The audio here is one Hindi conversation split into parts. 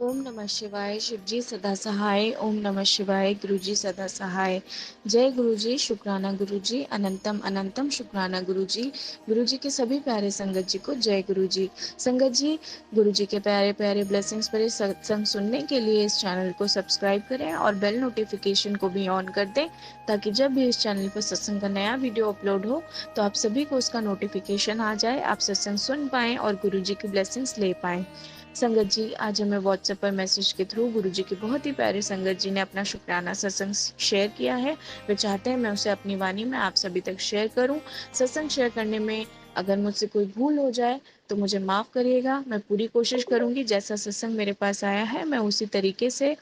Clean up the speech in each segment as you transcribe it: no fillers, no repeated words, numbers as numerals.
ओम नमः शिवाय। शिवजी सदा सहाय। ओम नमः शिवाय। गुरुजी सदा सहाय। जय गुरुजी। शुक्राना गुरुजी। अनंतम अनंतम शुक्राना गुरुजी। गुरुजी के सभी प्यारे संगत जी को जय गुरुजी। संगत जी, गुरुजी के प्यारे प्यारे ब्लेसिंग्स भरे सत्संग सुनने के लिए इस चैनल को सब्सक्राइब करें और बेल नोटिफिकेशन को भी ऑन कर दें, ताकि जब भी इस चैनल पर सत्संग का नया वीडियो अपलोड हो तो आप सभी को उसका नोटिफिकेशन आ जाए, आप सत्संग सुन पाएं और गुरुजी की ब्लेसिंग्स ले पाएं। संगत जी, आज हमें व्हाट्सएप पर मैसेज के थ्रू गुरुजी की बहुत ही प्यारे संगत जी ने अपना शुक्राना सत्संग शेयर किया है। वे चाहते हैं मैं उसे अपनी वाणी में आप सभी तक शेयर करूं। सत्संग शेयर करने में अगर मुझसे कोई भूल हो जाए तो मुझे माफ़ करिएगा। मैं पूरी कोशिश करूंगी जैसा सत्संग मेरे पास आया है मैं उसी तरीके से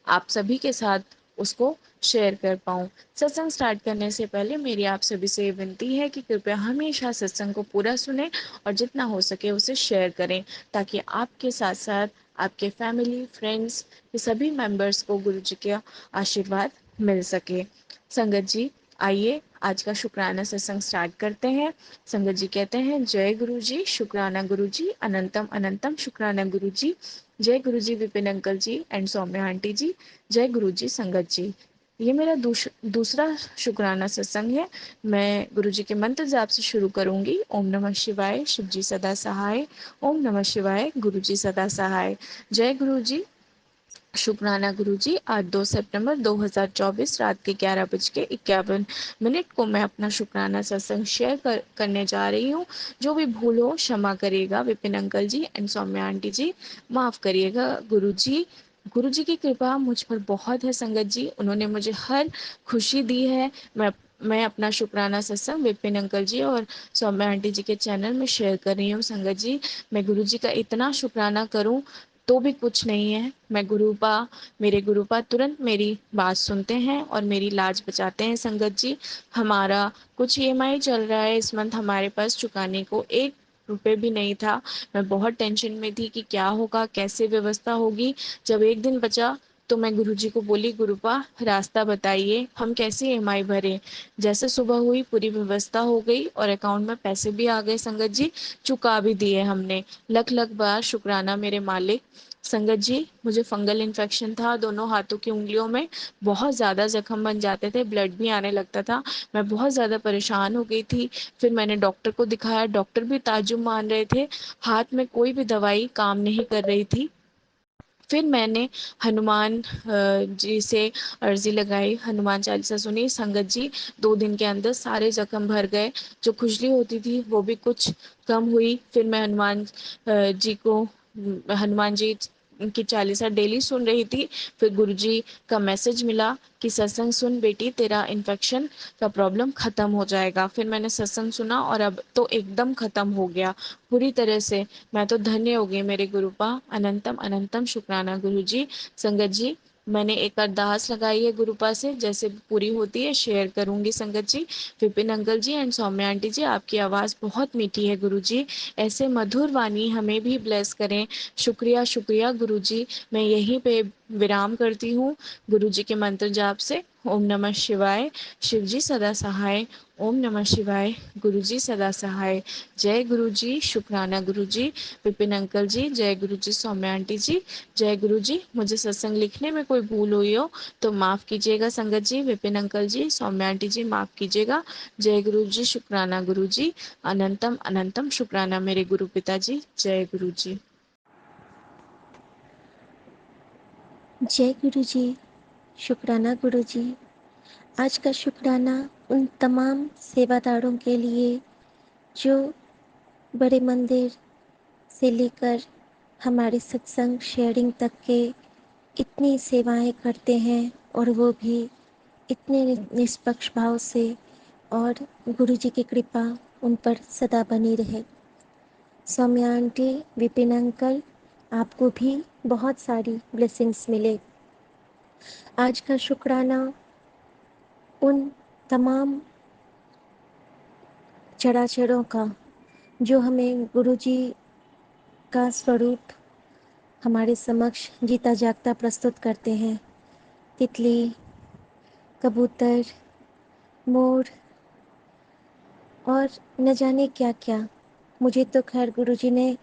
आप सभी के साथ उसको शेयर कर पाऊँ। सत्संग स्टार्ट करने से पहले मेरी आप सभी से ये विनती है कि कृपया हमेशा सत्संग को पूरा सुने और जितना हो सके उसे शेयर करें, ताकि आपके साथ साथ आपके फैमिली फ्रेंड्स के सभी मेंबर्स को गुरु जी का आशीर्वाद मिल सके। संगत जी, आइए आज का शुक्राना सत्संग स्टार्ट करते हैं। संगत जी कहते हैं, जय गुरु जी। शुक्राना गुरु जी। अनंतम अनंतम शुक्राना गुरु जी। जय Guru ji Vipin uncle ji and Saumya aunty ji. जय गुरु जी। संगत जी, ये मेरा दूसरा शुक्राना सत्संग है। मैं गुरुजी के मंत्र जाप से शुरू करूंगी। ओम नमः शिवाय। शिवजी सदा सहाय। ओम नमः शिवाय। गुरुजी सदा सहाय। जय गुरुजी। शुक्राना गुरुजी, आज 2 सितंबर 2024 रात के 11:51 को मैं अपना शुक्राना सत्संग शेयर करने जा रही हूँ। जो भी भूल हो क्षमा करिएगा Vipin uncle ji and Saumya aunty ji, माफ़ करिएगा गुरुजी। गुरुजी की कृपा मुझ पर बहुत है संगत जी, उन्होंने मुझे हर खुशी दी है। मैं अपना शुक्राना सत्संग विपिन अंकल जी और सौम्या आंटी जी के चैनल में शेयर कर रही हूँ। संगत जी, मैं गुरुजी का इतना शुक्राना करूँ तो भी कुछ नहीं है। मेरे गुरुपा तुरंत मेरी बात सुनते हैं और मेरी लाज बचाते हैं। संगत जी, हमारा कुछ ईएमआई चल रहा है इस मंथ, हमारे पास चुकाने को 1 रुपए भी नहीं था। मैं बहुत टेंशन में थी कि क्या होगा, कैसे व्यवस्था होगी। जब एक दिन बचा तो मैं गुरुजी को बोली, गुरुपा रास्ता बताइए, हम कैसे ईएमआई भरें। जैसे सुबह हुई पूरी व्यवस्था हो गई और अकाउंट में पैसे भी आ गए। संगत जी, चुका भी दिए हमने। लख लख बार शुक्राना मेरे मालिक। संगत जी, मुझे फंगल इन्फेक्शन था दोनों हाथों की उंगलियों में, बहुत ज़्यादा जख्म बन जाते थे, ब्लड भी आने लगता था। मैं बहुत ज़्यादा परेशान हो गई थी। फिर मैंने डॉक्टर को दिखाया, डॉक्टर भी ताज्जुब मान रहे थे। हाथ में कोई भी दवाई काम नहीं कर रही थी। फिर मैंने हनुमान जी से अर्जी लगाई, हनुमान चालीसा सुनी। संगत जी, 2 दिन के अंदर सारे जख्म भर गए। जो खुजली होती थी वो भी कुछ कम हुई। फिर मैं हनुमान जी की चालीसा डेली सुन रही थी। फिर गुरुजी का मैसेज मिला कि सत्संग सुन बेटी, तेरा इन्फेक्शन का प्रॉब्लम खत्म हो जाएगा। फिर मैंने सत्संग सुना और अब तो एकदम खत्म हो गया पूरी तरह से। मैं तो धन्य हो गई मेरे गुरुपा। अनंतम अनंतम शुक्राना गुरु जी। संगत जी, मैंने एक अरदास लगाई है गुरुपा से, जैसे पूरी होती है शेयर करूंगी। संगत जी, Vipin uncle ji and Saumya aunty ji, आपकी आवाज़ बहुत मीठी है गुरु जी, ऐसे मधुर वाणी हमें भी ब्लेस करें। शुक्रिया शुक्रिया गुरु जी। मैं यहीं पे विराम करती हूँ गुरु जी के मंत्र जाप से। ओम नमः शिवाय। शिवजी सदा सहाय। ओम नमः शिवाय। गुरुजी सदा सहाय। जय गुरु जी। शुक्राना गुरु जी। विपिन अंकल जी, जय गुरु जी। सौम्या आंटी जी, जय गुरु जी। मुझे सत्संग लिखने में कोई भूल हुई हो तो माफ़ कीजिएगा संगत जी। विपिन अंकल जी, सौम्या आंटी जी, माफ़ कीजिएगा। जय गुरु जी। शुक्राना गुरु जी। अनंतम अनंतम शुक्राना मेरे गुरु पिता जी। जय गुरु जी। जय गुरु जी। शुक्राना गुरु जी। आज का शुक्राना उन तमाम सेवादारों के लिए जो बड़े मंदिर से लेकर हमारे सत्संग शेयरिंग तक के इतनी सेवाएं करते हैं, और वो भी इतने निष्पक्ष भाव से। और गुरु जी की कृपा उन पर सदा बनी रहे। सौम्या आंटी, विपिन अंकल, आपको भी बहुत सारी ब्लेसिंग्स मिले। आज का शुक्राना उन तमाम चराचरों का जो हमें गुरुजी का स्वरूप हमारे समक्ष जीता जागता प्रस्तुत करते हैं। तितली, कबूतर, मोर और न जाने क्या क्या। मुझे तो खैर गुरुजी ने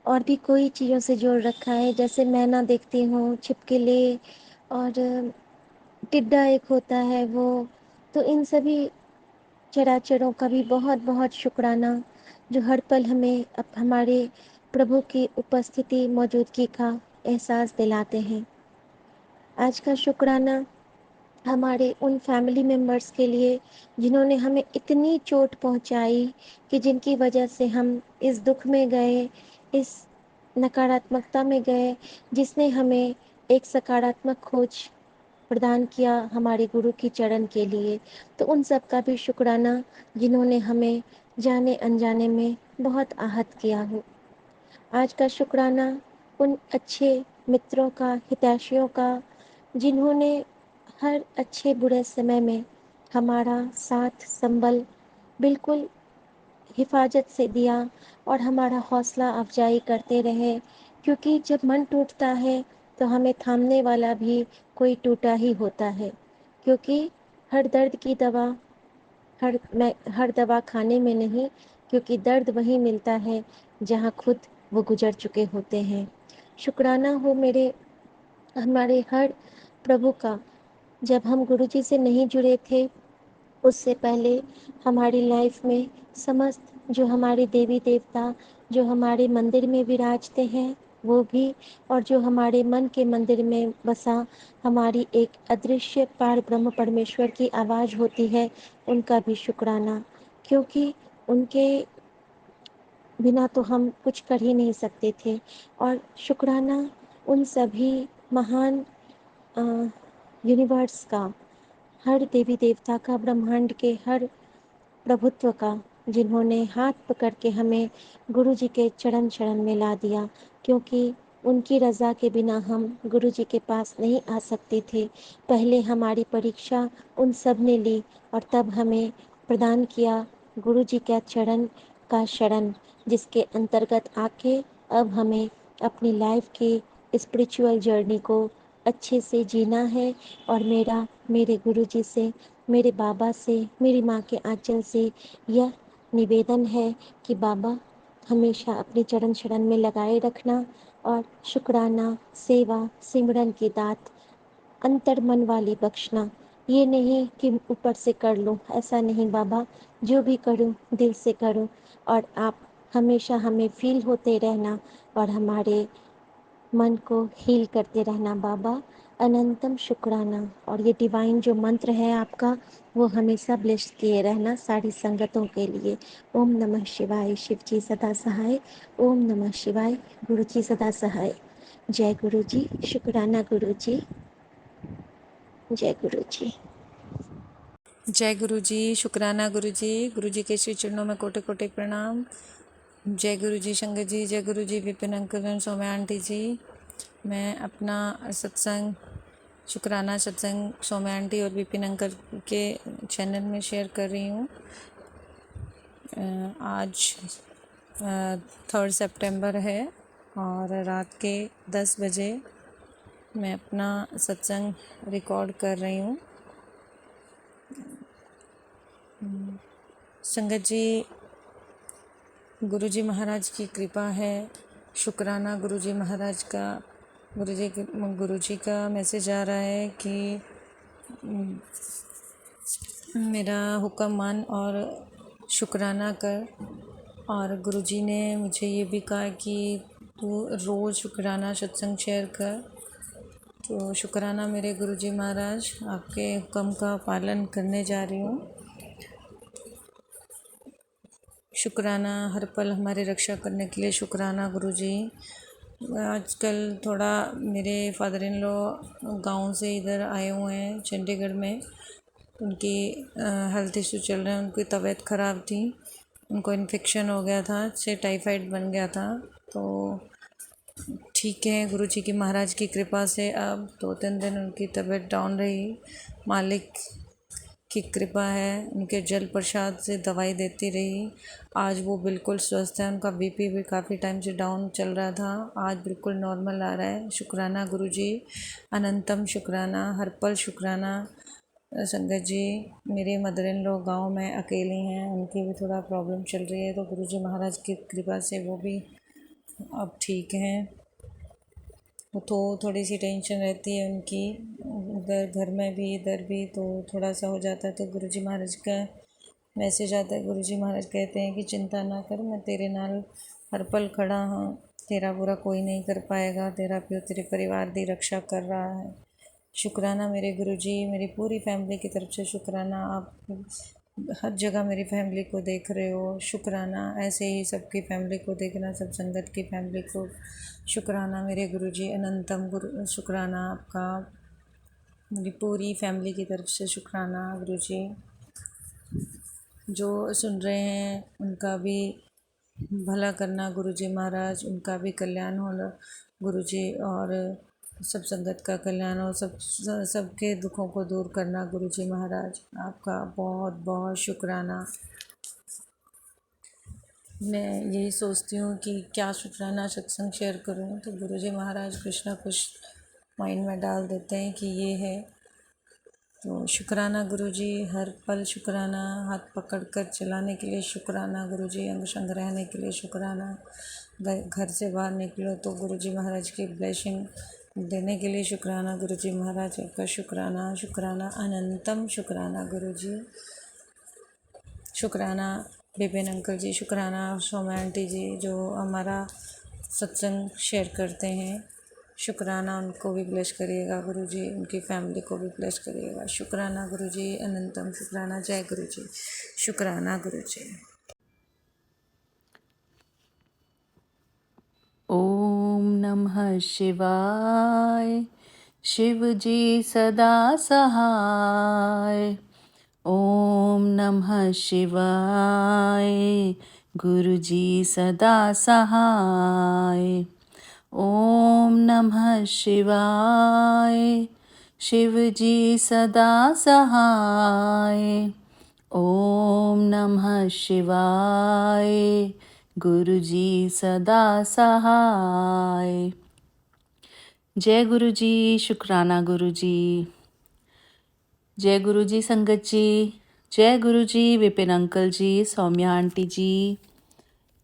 और भी कोई चीज़ों से जोड़ रखा है, जैसे मैना देखती हूँ, छिपकली और टिड्डा एक होता है वो। तो इन सभी चराचरों का भी बहुत बहुत शुक्राना, जो हर पल हमें अब हमारे प्रभु की उपस्थिति मौजूदगी का एहसास दिलाते हैं। आज का शुक्राना हमारे उन फैमिली मेंबर्स के लिए जिन्होंने हमें इतनी चोट पहुंचाई, कि जिनकी वजह से हम इस दुख में गए, इस नकारात्मकता में गए, जिसने हमें एक सकारात्मक खोज प्रदान किया हमारे गुरु की चरण के लिए। तो उन सब का भी शुक्राना, जिन्होंने हमें जाने अनजाने में बहुत आहत किया हो। आज का शुक्राना उन अच्छे मित्रों का, हितैषियों का, जिन्होंने हर अच्छे बुरे समय में हमारा साथ संबल बिल्कुल हिफाजत से दिया और हमारा हौसला अफजाई करते रहे। क्योंकि जब मन टूटता है तो हमें थामने वाला भी कोई टूटा ही होता है। क्योंकि हर दर्द की दवा हर दवा खाने में नहीं, क्योंकि दर्द वहीं मिलता है जहाँ खुद वो गुजर चुके होते हैं। शुक्राना हो मेरे हमारे हर प्रभु का, जब हम गुरुजी से नहीं जुड़े थे, उससे पहले हमारी लाइफ में समस्त जो हमारे देवी देवता जो हमारे मंदिर में विराजते हैं वो भी, और जो हमारे मन के मंदिर में बसा हमारी एक अदृश्य पार ब्रह्म परमेश्वर की आवाज़ होती है, उनका भी शुक्राना। क्योंकि उनके बिना तो हम कुछ कर ही नहीं सकते थे। और शुक्राना उन सभी महान यूनिवर्स का, हर देवी देवता का, ब्रह्मांड के हर प्रभुत्व का, जिन्होंने हाथ पकड़ के हमें गुरु जी के चरण शरण में ला दिया। क्योंकि उनकी रज़ा के बिना हम गुरु जी के पास नहीं आ सकते थे। पहले हमारी परीक्षा उन सब ने ली और तब हमें प्रदान किया गुरु जी का चरण का शरण, जिसके अंतर्गत आके अब हमें अपनी लाइफ की स्पिरिचुअल जर्नी को अच्छे से जीना है। और मेरे गुरु जी से, मेरे बाबा से, मेरी माँ के आंचल से यह निवेदन है कि बाबा हमेशा अपने चरण शरण में लगाए रखना, और शुक्राना, सेवा, सिमरन की दात अंतर मन वाली बख्शना। ये नहीं कि ऊपर से कर लूँ, ऐसा नहीं बाबा, जो भी करूँ दिल से करूँ। और आप हमेशा हमें फील होते रहना और हमारे मन को हील करते रहना बाबा। अनंतम शुक्राना। और ये डिवाइन जो मंत्र है आपका, वो हमेशा ब्लेस किए रहना सारी संगतों के लिए। ओम नमः शिवाय। शिव जी सदा सहाय। ओम नमः शिवाय। गुरु जी सदा सहाय। जय गुरु जी। शुक्राना गुरु जी। जय गुरु जी। जय गुरु जी, शुक्राना गुरु जी। गुरु जी के श्री चरणों में कोटि कोटि प्रणाम। जय गुरु जी संगत जी, जय गुरु जी विपिन अंकल, सौम्या आंटी जी। मैं अपना सत्संग, शुक्राना सत्संग सौम्या आंटी और विपिन अंकल के चैनल में शेयर कर रही हूँ। आज 3 सितंबर है और रात के 10 बजे मैं अपना सत्संग रिकॉर्ड कर रही हूँ। संगत जी, गुरुजी महाराज की कृपा है। शुक्राना गुरुजी महाराज का। गुरुजी का मैसेज आ रहा है कि मेरा हुक्म मान और शुक्राना कर। और गुरुजी ने मुझे ये भी कहा कि तू रोज़ शुक्राना सत्संग शेयर कर। तो शुक्राना मेरे गुरुजी महाराज, आपके हुक्म का पालन करने जा रही हूँ। शुक्राना हर पल हमारी रक्षा करने के लिए। शुक्राना गुरुजी। आजकल थोड़ा मेरे फादर इन लॉ गाँव से इधर आए हुए हैं चंडीगढ़ में। उनकी हेल्थ इशू चल रहे हैं, उनकी तबीयत ख़राब थी, उनको इन्फेक्शन हो गया था, से टाइफाइड बन गया था। तो ठीक है, गुरुजी की महाराज की कृपा से अब 2-3 दिन उनकी तबीयत डाउन रही। मालिक की कृपा है, उनके जल प्रसाद से दवाई देती रही। आज वो बिल्कुल स्वस्थ है। उनका बीपी भी काफ़ी टाइम से डाउन चल रहा था, आज बिल्कुल नॉर्मल आ रहा है। शुक्राना गुरुजी, अनंतम शुक्राना, हर पल शुक्राना। संगत जी, मेरे मदर इन लॉ गाँव में अकेली हैं, उनकी भी थोड़ा प्रॉब्लम चल रही है, तो गुरुजी महाराज की कृपा से वो भी अब ठीक हैं। वो तो थोड़ी सी टेंशन रहती है उनकी, उधर घर में भी इधर भी, तो थोड़ा सा हो जाता है। तो गुरुजी महाराज का मैसेज आता है, गुरुजी महाराज कहते हैं कि चिंता ना कर, मैं तेरे नाल हर पल खड़ा हूँ, तेरा बुरा कोई नहीं कर पाएगा, तेरा प्यो तेरे परिवार दी रक्षा कर रहा है। शुक्राना मेरे गुरुजी, मेरी पूरी फैमिली की तरफ से शुक्राना। आप हर जगह मेरी फैमिली को देख रहे हो, शुक्राना। ऐसे ही सबकी फैमिली को देखना, सब संगत की फैमिली को शुक्राना मेरे गुरुजी अनंतम। गुरु शुक्राना आपका, मेरी पूरी फैमिली की तरफ से शुक्राना गुरुजी। जो सुन रहे हैं उनका भी भला करना गुरुजी महाराज, उनका भी कल्याण होना गुरुजी, और सब संगत का कल्याण हो, सबके दुखों को दूर करना गुरुजी महाराज। आपका बहुत बहुत शुक्राना। मैं यही सोचती हूँ कि क्या शुक्राना सत्संग शेयर करूँ, तो गुरुजी महाराज कुछ ना कुछ माइंड में डाल देते हैं कि ये है। तो शुक्राना गुरुजी, हर पल शुक्राना। हाथ पकड़कर चलाने के लिए शुक्राना गुरुजी, अंग संग रहने के लिए शुक्राना। घर से बाहर निकलो तो गुरुजी महाराज की ब्लेसिंग देने के लिए शुक्राना गुरुजी महाराज, आपका शुक्राना। शुक्राना अनंतम शुक्राना गुरुजी। शुक्राना विपिन अंकल जी, शुक्राना सौम्या आंटी जी जो हमारा सत्संग शेयर करते हैं। शुक्राना, उनको भी ब्लेस करिएगा गुरुजी, उनकी फैमिली को भी ब्लेस करिएगा। शुक्राना गुरुजी अनंतम शुक्राना। जय गुरुजी। शुक्राना गुरुजी। ओम नमः शिवाय। शिव जी सदा सहाय। ओम नमः शिवाय। गुरु जी सदा सहाय। ओम नमः शिवाय। शिव जी सदा सहाय। ओम नमः शिवाय। गुरु जी सदा सहाय। जय गुरु जी। शुक्राना गुरु जी। जय गुरु जी संगत जी। जय Guru ji Vipin uncle ji, Saumya aunty ji.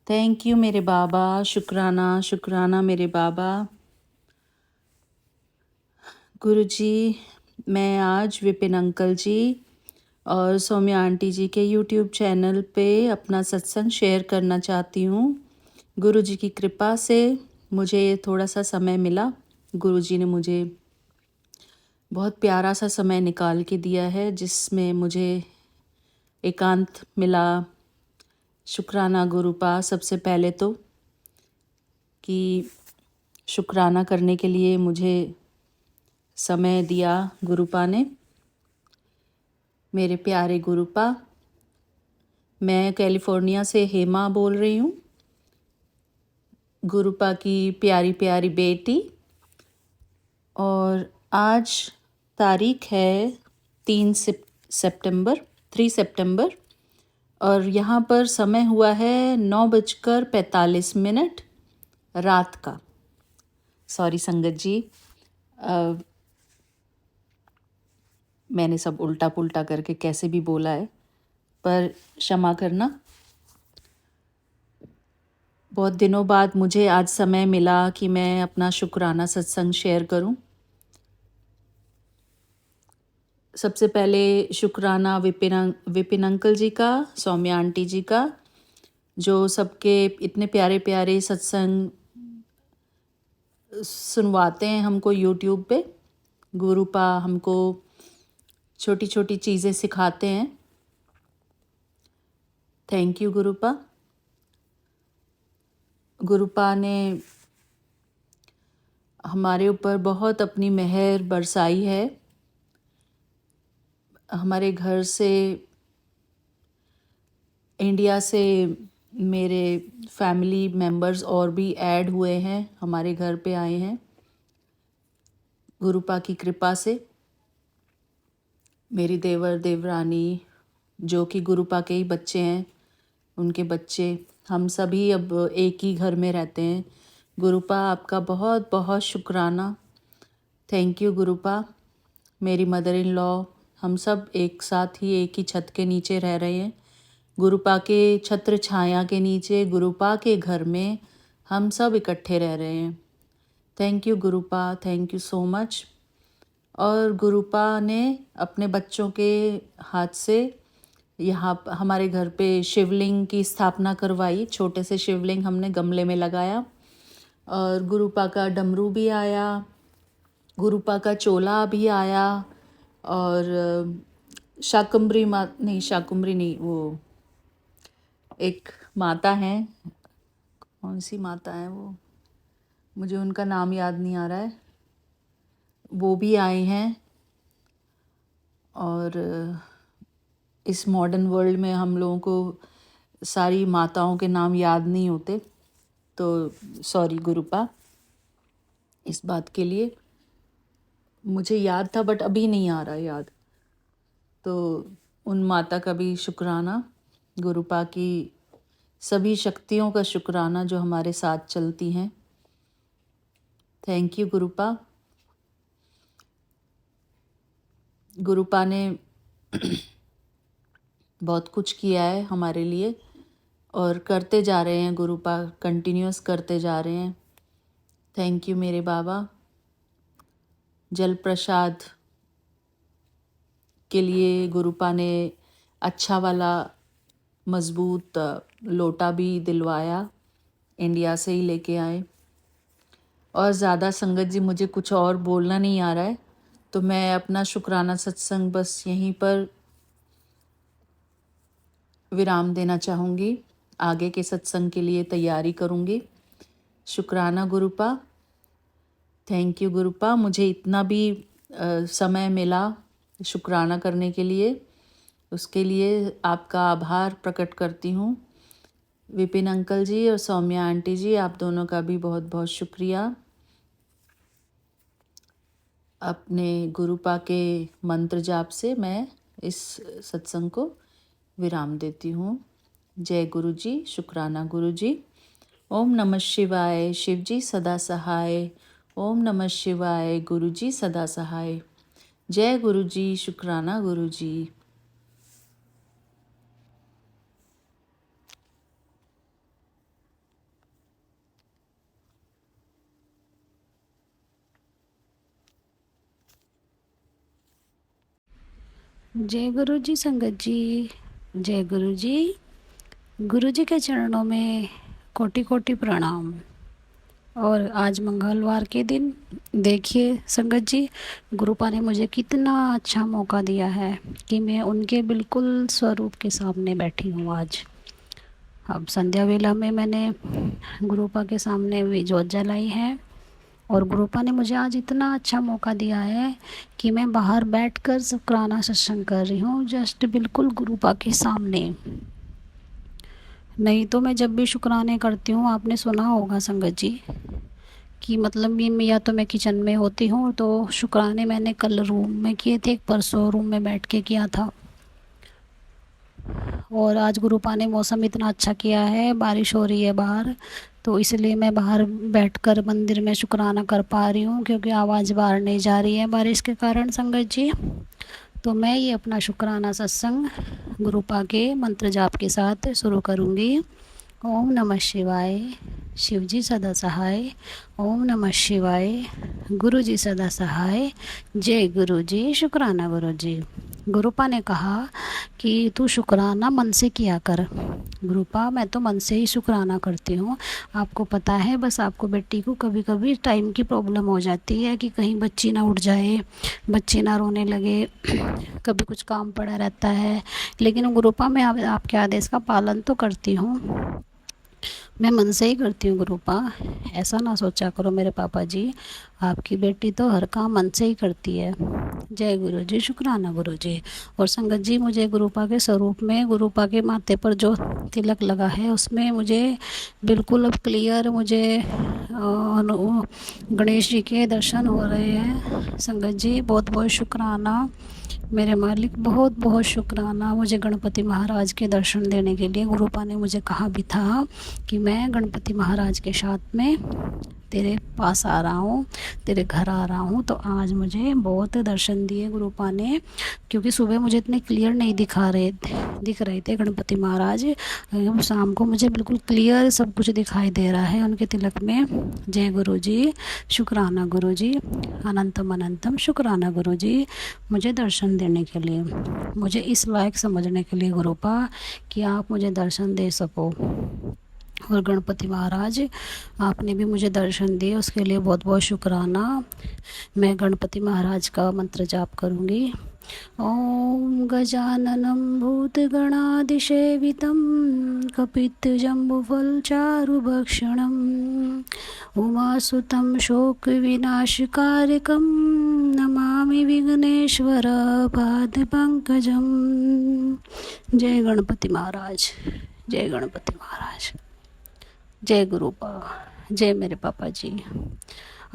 Thank you मेरे बाबा। शुक्राना शुक्राना मेरे बाबा। गुरु जी, मैं आज विपिन अंकल जी और सौम्या आंटी जी के यूट्यूब चैनल पे अपना सत्संग शेयर करना चाहती हूँ। गुरु जी की कृपा से मुझे थोड़ा सा समय मिला। गुरु जी ने मुझे बहुत प्यारा सा समय निकाल के दिया है, जिसमें मुझे एकांत मिला। शुक्राना गुरुपा सबसे पहले तो, कि शुक्राना करने के लिए मुझे समय दिया गुरुपा ने। मेरे प्यारे गुरुपा, मैं कैलिफोर्निया से हेमा बोल रही हूँ, गुरुपा की प्यारी प्यारी बेटी। और आज तारीख है 3 सितंबर और यहाँ पर समय हुआ है 9:45 रात का। सॉरी संगत जी, मैंने सब उल्टा पुल्टा करके कैसे भी बोला है, पर क्षमा करना। बहुत दिनों बाद मुझे आज समय मिला कि मैं अपना शुक्राना सत्संग शेयर करूं। सबसे पहले शुक्राना विपिन अंकल जी का, सौम्या आंटी जी का, जो सबके इतने प्यारे प्यारे सत्संग सुनवाते हैं हमको यूट्यूब पे। गुरुपा हमको छोटी छोटी चीज़ें सिखाते हैं। Thank you गुरुपा। गुरुपा ने हमारे ऊपर बहुत अपनी मेहर बरसाई है। हमारे घर से, इंडिया से मेरे फैमिली मेंबर्स और भी ऐड हुए हैं, हमारे घर पे आए हैं गुरुपा की कृपा से। मेरी देवर देवरानी जो कि गुरुपा के ही बच्चे हैं, उनके बच्चे, हम सभी अब एक ही घर में रहते हैं। गुरुपा आपका बहुत बहुत शुक्राना। Thank you गुरुपा। मेरी मदर इन लॉ, हम सब एक साथ ही एक ही छत के नीचे रह रहे हैं। गुरुपा के छत्र छाया के नीचे, गुरुपा के घर में हम सब इकट्ठे रह रहे हैं। Thank you गुरुपा, thank you so much. और गुरुपा ने अपने बच्चों के हाथ से यहाँ हमारे घर पे शिवलिंग की स्थापना करवाई। छोटे से शिवलिंग हमने गमले में लगाया और गुरुपा का डमरू भी आया, गुरुपा का चोला भी आया और शाकुंभरी नहीं, वो एक माता हैं, कौन सी माता है वो, मुझे उनका नाम याद नहीं आ रहा है, वो भी आए हैं। और इस मॉडर्न वर्ल्ड में हम लोगों को सारी माताओं के नाम याद नहीं होते, तो सॉरी गुरुपा इस बात के लिए। मुझे याद था बट अभी नहीं आ रहा याद। तो उन माता का भी शुक्राना, गुरुपा की सभी शक्तियों का शुक्राना जो हमारे साथ चलती हैं। Thank you गुरुपा। गुरुपा ने बहुत कुछ किया है हमारे लिए और करते जा रहे हैं। गुरुपा कंटिन्यूअस करते जा रहे हैं। थैंक यू मेरे बाबा। जल प्रसाद के लिए गुरुपा ने अच्छा वाला मज़बूत लोटा भी दिलवाया, इंडिया से ही लेके आए। और ज़्यादा संगत जी मुझे कुछ और बोलना नहीं आ रहा है, तो मैं अपना शुक्राना सत्संग बस यहीं पर विराम देना चाहूँगी। आगे के सत्संग के लिए तैयारी करूँगी। शुक्राना गुरुपा, थैंक यू गुरुपा। मुझे इतना भी समय मिला शुक्राना करने के लिए, उसके लिए आपका आभार प्रकट करती हूँ। विपिन अंकल जी और सौम्या आंटी जी, आप दोनों का भी बहुत बहुत शुक्रिया। अपने गुरुपा के मंत्र जाप से मैं इस सत्संग को विराम देती हूँ। जय गुरु जी, शुक्राना गुरु जी। ओम नमः शिवाय, शिव जी सदा सहाय। ओम नमः शिवाय, गुरु जी सदा सहाय। जय गुरु जी, शुक्राना गुरु जी। जय गुरु जी संगत जी, जय गुरु जी। गुरु जी के चरणों में कोटि कोटि प्रणाम। और आज मंगलवार के दिन देखिए संगत जी, गुरुपा ने मुझे कितना अच्छा मौका दिया है कि मैं उनके बिल्कुल स्वरूप के सामने बैठी हूँ आज। अब संध्या वेला में मैंने गुरुपा के सामने भी जोत जलाई है और गुरुपा ने मुझे आज इतना अच्छा मौका दिया है कि मैं बाहर बैठकर शुक्राना सत्संग कर रही हूँ, जस्ट बिल्कुल गुरुपा के सामने। नहीं तो मैं जब भी शुक्राने करती हूँ, आपने सुना होगा संगत जी कि मतलब ये या तो मैं किचन में होती हूँ, तो शुक्राने मैंने कल रूम में किए थे, परसों रूम में बैठ के किया था। और आज गुरुपा ने मौसम इतना अच्छा किया है, बारिश हो रही है बाहर, तो इसलिए मैं बाहर बैठकर मंदिर में शुक्राना कर पा रही हूँ, क्योंकि आवाज़ बाहर नहीं जा रही है बारिश के कारण संगत जी। तो मैं ये अपना शुक्राना सत्संग गुरुपा के मंत्र जाप के साथ शुरू करूँगी। ओम नमः शिवाय, शिव जी सदा सहाय। ओम नमः शिवाय, गुरु जी सदा सहाय। जय गुरु जी, शुक्राना गुरु जी। गुरुपा ने कहा कि तू शुक्राना मन से किया कर। गुरुपा, मैं तो मन से ही शुक्राना करती हूँ। आपको पता है, बस आपको बेटी को कभी कभी टाइम की प्रॉब्लम हो जाती है कि कहीं बच्ची ना उठ जाए, बच्ची ना रोने लगे, कभी कुछ काम पड़ा रहता है। लेकिन गुरुपा, मैं आपके आदेश का पालन तो करती हूँ, मैं मन से ही करती हूँ गुरुपा, ऐसा ना सोचा करो मेरे पापा जी। आपकी बेटी तो हर काम मन से ही करती है। जय गुरु जी, शुक्राना गुरु जी। और संगत जी, मुझे गुरुपा के स्वरूप में, गुरुपा के माथे पर जो तिलक लगा है उसमें मुझे बिल्कुल अब क्लियर मुझे गणेश जी के दर्शन हो रहे हैं। संगत जी, बहुत बहुत शुक्राना मेरे मालिक, बहुत बहुत शुक्राना। मुझे गणपति महाराज के दर्शन देने के लिए गुरुपा ने मुझे कहा भी था कि मैं गणपति महाराज के साथ में तेरे पास आ रहा हूँ, तेरे घर आ रहा हूँ। तो आज मुझे बहुत दर्शन दिए गुरुपा ने, क्योंकि सुबह मुझे इतने क्लियर नहीं दिख रहे थे गणपति महाराज। शाम को मुझे बिल्कुल क्लियर सब कुछ दिखाई दे रहा है उनके तिलक में। जय गुरु जी, शुक्राना गुरु जी, अनंतम अनंतम शुक्राना गुरु जी, मुझे दर्शन देने के लिए, मुझे इस लायक समझने के लिए गुरुपा कि आप मुझे दर्शन दे सको। और गणपति महाराज, आपने भी मुझे दर्शन दिए, उसके लिए बहुत बहुत शुक्राना। मैं गणपति महाराज का मंत्र जाप करूँगी। ॐ गजाननं भूतगणाधिसेवितं कपित्थजम्बुफलचारुभक्षणम् उमासुतं शोकविनाशकारकं नमामि विघ्नेश्वर पादपङ्कजं। जय गणपति महाराज, जय गणपति महाराज, जय गुरुपा, जय मेरे पापा जी।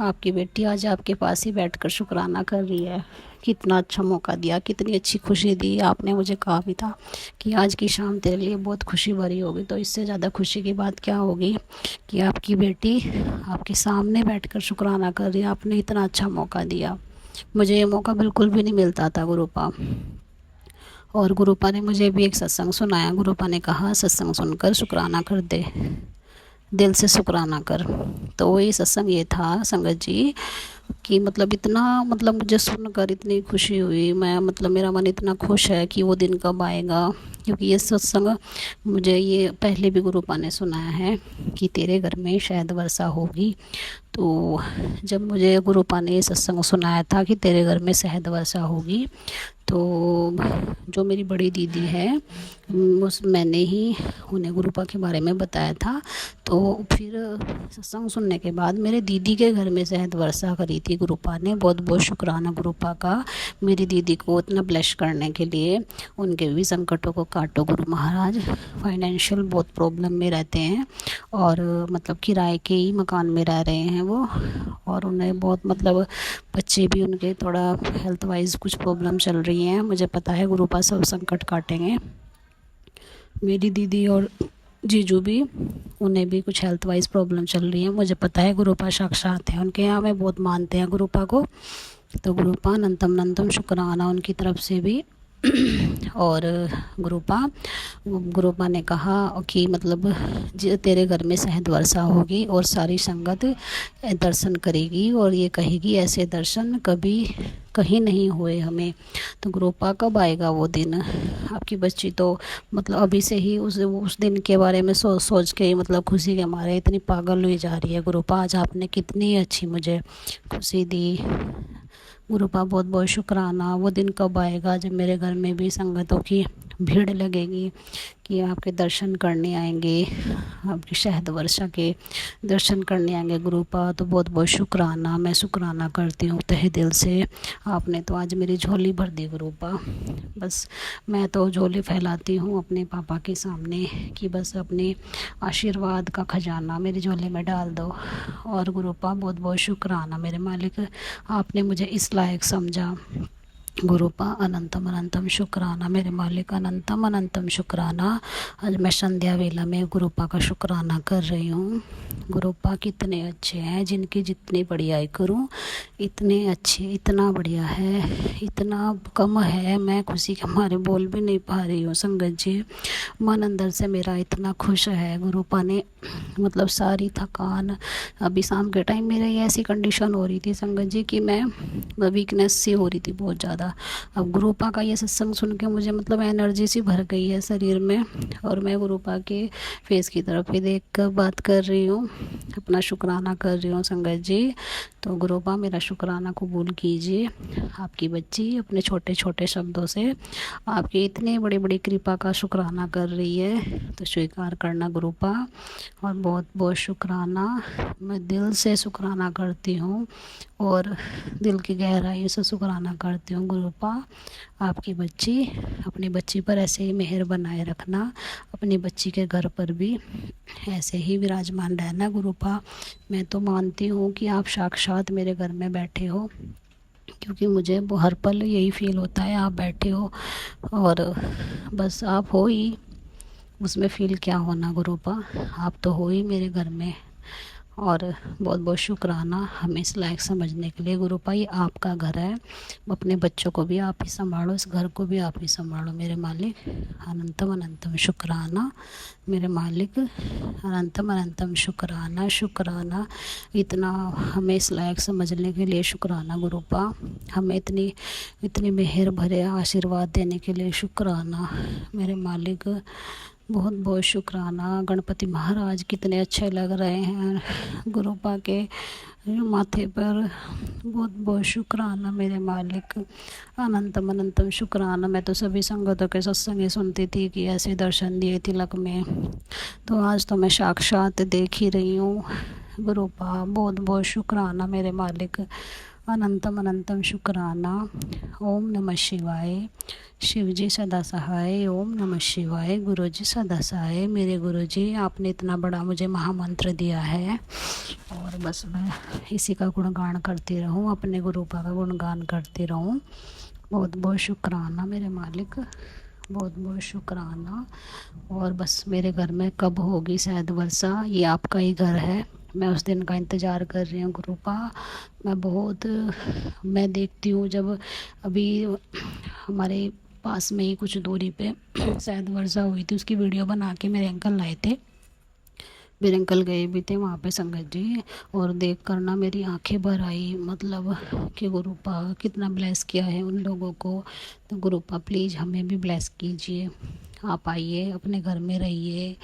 आपकी बेटी आज आपके पास ही बैठकर शुक्राना कर रही है। कितना अच्छा मौका दिया, कितनी अच्छी खुशी दी। आपने मुझे कहा भी था कि आज की शाम तेरे लिए बहुत खुशी भरी होगी, तो इससे ज़्यादा खुशी की बात क्या होगी कि आपकी बेटी आपके सामने बैठकर शुक्राना कर रही है। आपने इतना अच्छा मौका दिया, मुझे ये मौका बिल्कुल भी नहीं मिलता था गुरुपा। और गुरुपा ने मुझे भी एक सत्संग सुनाया। गुरुपा ने कहा सत्संग सुनकर शुक्राना कर दे, दिल से शुक्राना कर। तो वही सत्संग ये था संगत जी कि मतलब इतना, मतलब मुझे सुनकर इतनी खुशी हुई। मैं मतलब मेरा मन इतना खुश है कि वो दिन कब आएगा, क्योंकि ये सत्संग मुझे ये पहले भी गुरुपा ने सुनाया है कि तेरे घर में शायद वर्षा होगी। तो जब मुझे गुरुपा ने ये सत्संग सुनाया था कि तेरे घर में शायद वर्षा होगी, तो जो मेरी बड़ी दीदी है मैंने ही उन्हें गुरुपा के बारे में बताया था। तो फिर सत्संग सुनने के बाद मेरे दीदी के घर में शायद वर्षा करी थी गुरुपा ने। बहुत बहुत शुक्राना गुरुपा का, मेरी दीदी को इतना ब्लेस करने के लिए। उनके भी संकटों को काटो गुरु महाराज। फाइनेंशियल बहुत प्रॉब्लम में रहते हैं और मतलब किराए के ही मकान में रह रहे हैं वो, और उन्हें बहुत मतलब बच्चे भी उनके थोड़ा हेल्थ वाइज कुछ प्रॉब्लम चल रही हैं। मुझे पता है गुरुपा सब संकट काटेंगे। मेरी दीदी और जीजू भी, उन्हें भी कुछ हेल्थ वाइज प्रॉब्लम चल रही है। मुझे पता है गुरुपा साक्षात है, उनके यहाँ में बहुत मानते हैं गुरुपा को। तो गुरुपा अनंतम अनंतम शुक्राना उनकी तरफ से भी। और गुरुपा ने कहा कि मतलब तेरे घर में शायद वर्षा होगी और सारी संगत दर्शन करेगी और ये कहेगी ऐसे दर्शन कभी कहीं नहीं हुए हमें। तो गुरुपा कब आएगा वो दिन? आपकी बच्ची तो मतलब अभी से ही उस दिन के बारे में सोच के ही मतलब खुशी के मारे इतनी पागल हुई जा रही है। गुरुपा आज आपने कितनी अच्छी मुझे खुशी दी। गुरुपा बहुत बहुत शुक्राना। वो दिन कब आएगा जब मेरे घर में भी संगतों की भीड़ लगेगी कि आपके दर्शन करने आएंगे, आपकी शहद वर्षा के दर्शन करने आएंगे गुरुपा। तो बहुत बहुत शुक्राना, मैं शुक्राना करती हूँ तहे दिल से। आपने तो आज मेरी झोली भर दी गुरुपा। बस मैं तो झोली फैलाती हूँ अपने पापा के सामने कि बस अपने आशीर्वाद का खजाना मेरी झोली में डाल दो। और गुरुपा बहुत बहुत शुक्राना मेरे मालिक, आपने मुझे इस लायक समझा। गुरुपा अनंतम अनंतम शुक्राना मेरे मालिक, अनंतम अनंतम शुक्राना। आज मैं संध्या वेला में गुरुपा का शुक्राना कर रही हूँ। गुरुपा कितने अच्छे हैं, जिनकी जितनी बढ़ियाई करूँ इतने अच्छे, इतना बढ़िया है, इतना कम है, मैं खुशी के मारे बोल भी नहीं पा रही हूँ संगत जी। मन अंदर से मेरा इतना खुश है। गुरुपा ने मतलब सारी थकान, अभी शाम के टाइम मेरी ऐसी कंडीशन हो रही थी संगत जी कि मैं वीकनेस सी हो रही थी बहुत ज़्यादा। अब गुरुपा का ये सत्संग सुन के मुझे मतलब एनर्जी सी भर गई है शरीर में, और मैं गुरुपा के फेस की तरफ ही देख कर बात कर रही हूँ, अपना शुक्राना कर रही हूँ संगत जी। तो गुरुपा मेरा शुक्राना कबूल कीजिए। आपकी बच्ची अपने छोटे छोटे शब्दों से आपकी इतनी बड़ी बड़ी कृपा का शुक्राना कर रही है, तो स्वीकार करना गुरुपा। और बहुत बहुत शुक्राना, मैं दिल से शुक्राना करती हूँ और दिल की गहराई से शुक्राना करती हूँ गुरुपा। आपकी बच्ची, अपनी बच्ची पर ऐसे ही मेहर बनाए रखना, अपनी बच्ची के घर पर भी ऐसे ही विराजमान रहना गुरुपा। मैं तो मानती हूँ कि आप साक्षात मेरे घर में बैठे हो, क्योंकि मुझे हर पल यही फील होता है आप बैठे हो, और बस आप हो ही, उसमें फील क्या होना गुरुपा, आप तो हो ही मेरे घर में। और बहुत बहुत शुक्राना हमें इस लायक समझने के लिए। गुरुपा ये आपका घर है, अपने बच्चों को भी आप ही संभालो, इस घर को भी आप ही संभालो मेरे मालिक। अनंतम अनंतम शुक्राना मेरे मालिक, अनंतम अनंतम शुक्राना शुक्राना। इतना हमें इस लायक समझने के लिए शुक्राना गुरुपा, हमें इतनी इतनी मेहर भरे आशीर्वाद देने के लिए शुक्राना मेरे मालिक। बहुत बहुत शुक्राना। गणपति महाराज कितने अच्छे लग रहे हैं गुरुपा के माथे पर। बहुत बहुत शुक्राना मेरे मालिक, अनंतम अनंतम शुक्राना। मैं तो सभी संगतों के सत्संग ही सुनती थी कि ऐसे दर्शन दिए तिलक में, तो आज तो मैं साक्षात देख ही रही हूँ गुरुपा। बहुत बहुत शुक्राना मेरे मालिक, अनंतम अनंतम शुक्राना। ओम नमः शिवाय। शिव जी सदा सहाय। ओम नमः शिवाय। गुरु जी सदा सहाय। मेरे गुरु जी, आपने इतना बड़ा मुझे महामंत्र दिया है और बस मैं इसी का गुणगान करती रहूं, अपने गुरुपा का गुणगान करती रहूं। बहुत बहुत शुक्राना मेरे मालिक, बहुत बहुत शुक्राना। और बस मेरे घर में कब होगी शायद वर्षा, ये आपका ही घर है, मैं उस दिन का इंतज़ार कर रही हूँ गुरुपा। मैं देखती हूँ जब अभी हमारे पास में ही कुछ दूरी पे शायद वर्षा हुई थी, उसकी वीडियो बना के मेरे अंकल लाए थे। मेरे अंकल गए भी थे वहाँ पे संगत जी, और देख कर ना मेरी आंखें भर आई, मतलब कि गुरुपा कितना ब्लेस किया है उन लोगों को। तो गुरुपा प्लीज़ हमें भी ब्लेस कीजिए, आप आइए अपने घर में रहिए,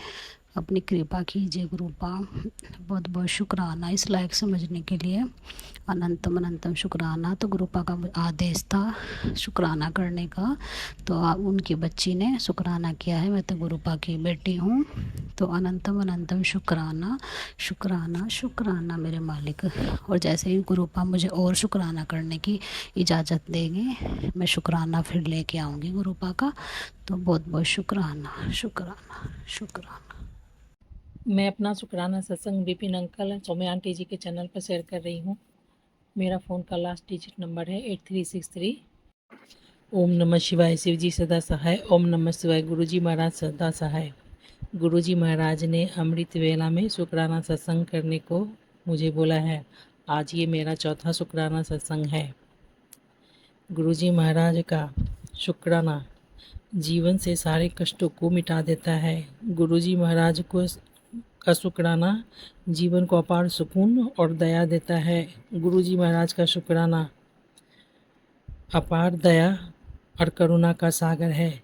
अपनी कृपा कीजिए गुरुपा। बहुत बहुत शुक्राना इस लायक समझने के लिए, अनंतम अनंतम शुक्राना। तो गुरुपा का आदेश था शुक्राना करने का, तो उनकी बच्ची ने शुक्राना किया है, मैं तो गुरुपा की बेटी हूँ। तो अनंतम अनंतम शुक्राना शुक्राना शुक्राना मेरे मालिक। और जैसे ही गुरुपा मुझे और शुक्राना करने की इजाज़त देंगे, मैं शुक्राना फिर लेके आऊँगी गुरुपा का। तो बहुत बहुत शुक्राना शुक्राना शुक्राना। मैं अपना शुक्राना सत्संग विपिन अंकल सौम्या आंटी जी के चैनल पर शेयर कर रही हूँ। मेरा फ़ोन का लास्ट डिजिट नंबर है 8363। ओम नमः शिवाय। शिव जी सदा सहाय। ओम नमः शिवाय। गुरुजी महाराज सदा सहाय। गुरुजी महाराज ने अमृत वेला में शुक्राना सत्संग करने को मुझे बोला है। आज ये मेरा चौथा शुक्राना सत्संग है। गुरुजी महाराज का शुक्राना जीवन से सारे कष्टों को मिटा देता है। गुरुजी महाराज का शुक्राना जीवन को अपार सुकून और दया देता है। गुरुजी महाराज का शुक्राना अपार दया और करुणा का सागर है।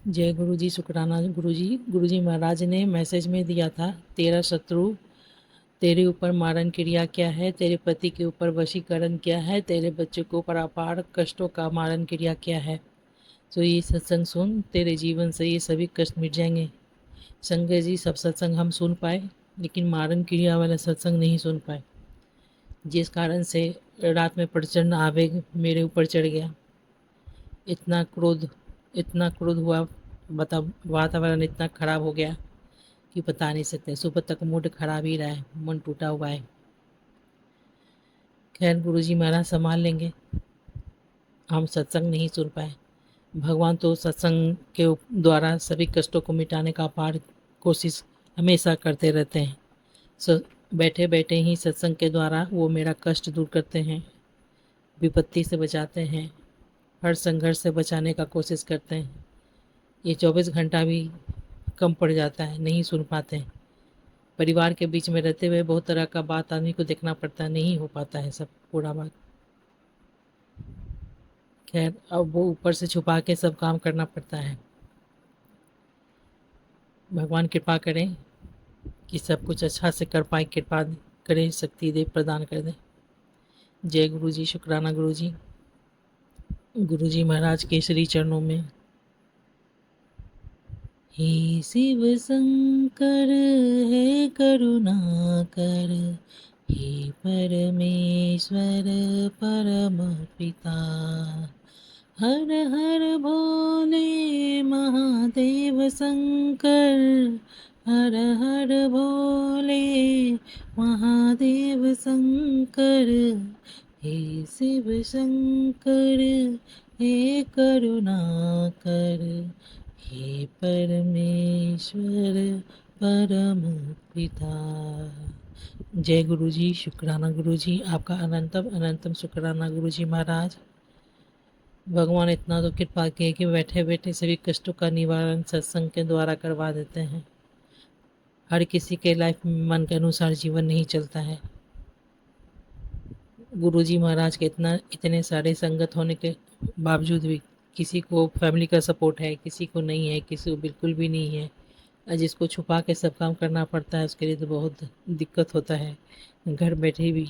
जय गुरुजी। शुक्राना गुरुजी महाराज ने मैसेज में दिया था, तेरा शत्रु तेरे ऊपर मारण क्रिया क्या है, तेरे पति के ऊपर वशीकरण क्या है, तेरे बच्चों के ऊपर अपार कष्टों का मारण क्रिया क्या है। तो ये सत्संग सुन, तेरे जीवन से ये सभी कष्ट मिट जाएंगे। संगत जी, सब सत्संग हम सुन पाए, लेकिन मारण क्रिया वाला सत्संग नहीं सुन पाए, जिस कारण से रात में प्रचंड आवेग मेरे ऊपर चढ़ गया। इतना क्रोध हुआ, वातावरण इतना खराब हो गया कि बता नहीं सकते। सुबह तक मूड खराब ही रहा है, मन टूटा हुआ है। खैर, गुरुजी महाराज संभाल लेंगे। हम सत्संग नहीं सुन पाए। भगवान तो सत्संग के द्वारा सभी कष्टों को मिटाने का अपार कोशिश हमेशा करते रहते हैं। बैठे बैठे ही सत्संग के द्वारा वो मेरा कष्ट दूर करते हैं, विपत्ति से बचाते हैं, हर संघर्ष से बचाने का कोशिश करते हैं। ये 24 घंटा भी कम पड़ जाता है, नहीं सुन पाते हैं। परिवार के बीच में रहते हुए बहुत तरह का बात आदमी को देखना पड़ता है, नहीं हो पाता है सब पूरा बात। खैर, अब वो ऊपर से छुपा के सब काम करना पड़ता है। भगवान कृपा करें कि सब कुछ अच्छा से कर पाए, कृपा करें, शक्ति दे, प्रदान कर दें। जय गुरु जी। शुक्राना गुरु जी। गुरु जी महाराज के श्री चरणों में। हे शिव शंकर हे करुणा कर, हे परमेश्वर परम पिता, हर हर भोले महादेव शंकर, हर हर भोले महादेव शंकर। हे शिव शंकर हे करुणा कर, हे परमेश्वर परम पिता। जय गुरु जी, शुक्राना गुरु जी, आपका अनंतम अनंतम शुक्राना गुरु जी महाराज। भगवान इतना तो कृपा किए कि बैठे बैठे सभी कष्टों का निवारण सत्संग के द्वारा करवा देते हैं। हर किसी के लाइफ में मन के अनुसार जीवन नहीं चलता है। गुरु जी महाराज के इतने सारे संगत होने के बावजूद भी किसी को फैमिली का सपोर्ट है, किसी को नहीं है, किसी को बिल्कुल भी नहीं है, और जिसको छुपा के सब काम करना पड़ता है उसके लिए तो बहुत दिक्कत होता है घर बैठे भी।